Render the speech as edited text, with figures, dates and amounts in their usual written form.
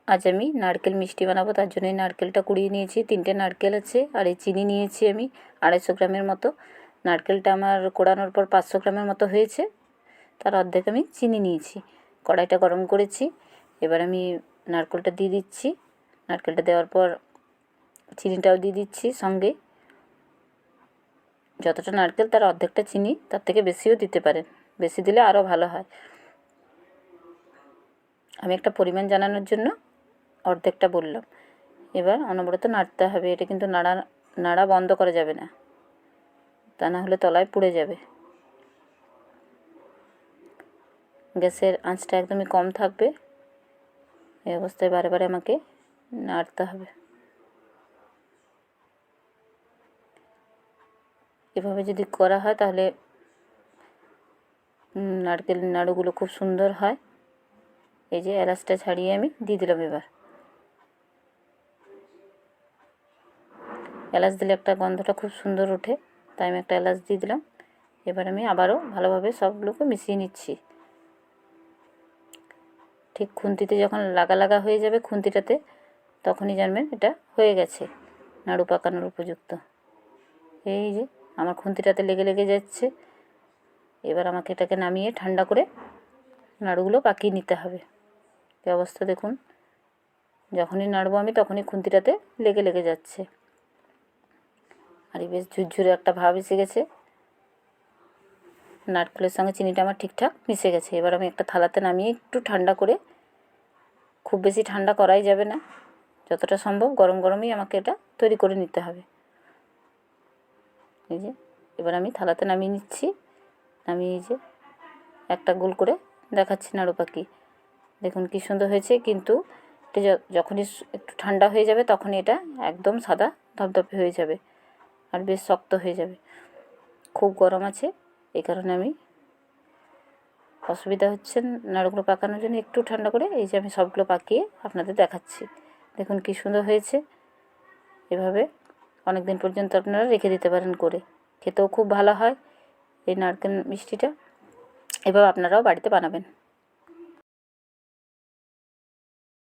আজ আমি নারকেল মিষ্টি বানাবো, তার জন্য এই নারকেলটা কুড়িয়ে নিয়েছি। 3টে নারকেল আছে, আর এই চিনি নিয়েছি আমি 250 গ্রামের মতো। নারকেলটা আমার কোড়ানোর পর 500 গ্রামের মতো হয়েছে, তার অর্ধেক আমি চিনি নিয়েছি। কড়াইটা গরম করেছি, এবার আমি নারকেলটা দিয়ে দিচ্ছি। নারকেলটা দেওয়ার পর চিনিটাও দিয়ে দিচ্ছি সঙ্গে। যতটা নারকেল তার অর্ধেকটা চিনি, তার থেকে বেশিও দিতে পারেন, বেশি দিলে আরও ভালো হয়। আমি একটা পরিমাণ জানানোর জন্য অর্ধেকটা বললাম। এবার অনবরত নাড়তে হবে, এটা কিন্তু নাড়া বন্ধ করা যাবে না, তা না হলে তলায় পুড়ে যাবে। গ্যাসের আঁচটা একদমই কম থাকবে। এই অবস্থায় বারে বারে আমাকে নাড়তে হবে। এভাবে যদি করা হয় তাহলে নারকেল নাড়ুগুলো খুব সুন্দর হয়। এই যে এলাচটা ছাড়িয়ে আমি দিয়ে দিলাম। এবার এলাচ দিলে একটা গন্ধটা খুব সুন্দর ওঠে, তাই আমি একটা এলাচ দিয়ে দিলাম। এবার আমি আবারও ভালোভাবে সবগুলোকে মিশিয়ে নিচ্ছি। ঠিক খুন্তিতে যখন লাগা লাগা হয়ে যাবে খুন্তিটাতে, তখনই জানবেন এটা হয়ে গেছে, নাড়ু পাকানোর উপযুক্ত। এই যে আমার খুন্তিটাতে লেগে লেগে যাচ্ছে। এবার আমাকে এটাকে নামিয়ে ঠান্ডা করে নাড়ুগুলো পাকিয়ে নিতে হবে। এই অবস্থা দেখুন, যখনই নাড়বো আমি তখনই খুন্তিটাতে লেগে লেগে যাচ্ছে। আর এই বেশ ঝুরঝুরে একটা ভাব এসে গেছে। নারকেলের সঙ্গে চিনিটা আমার ঠিকঠাক মিশে গেছে। এবার আমি একটা থালাতে নামিয়ে একটু ঠান্ডা করে, খুব বেশি ঠান্ডা করাই যাবে না, যতটা সম্ভব গরম গরমই আমাকে এটা তৈরি করে নিতে হবে। এই যে এবার আমি থালাতে নামিয়ে নিচ্ছি। নামিয়ে এই যে একটা গোল করে দেখাচ্ছি নাড়ু পাকি। দেখুন কী সুন্দর হয়েছে, কিন্তু এটা যখনই একটু ঠান্ডা হয়ে যাবে তখনই এটা একদম সাদা ধপধপে হয়ে যাবে আর বেশ শক্ত হয়ে যাবে। খুব গরম আছে, এই কারণে আমি অসুবিধা হচ্ছে নাড়ুগুলো পাকানোর জন্য। একটু ঠান্ডা করে এই যে আমি সবগুলো পাকিয়ে আপনাদের দেখাচ্ছি। দেখুন কী সুন্দর হয়েছে। এভাবে অনেক দিন পর্যন্ত আপনারা রেখে দিতে পারেন করে, খেতেও খুব ভালো হয় এই নারকেল মিষ্টিটা। এভাবে আপনারাও বাড়িতে বানাবেন।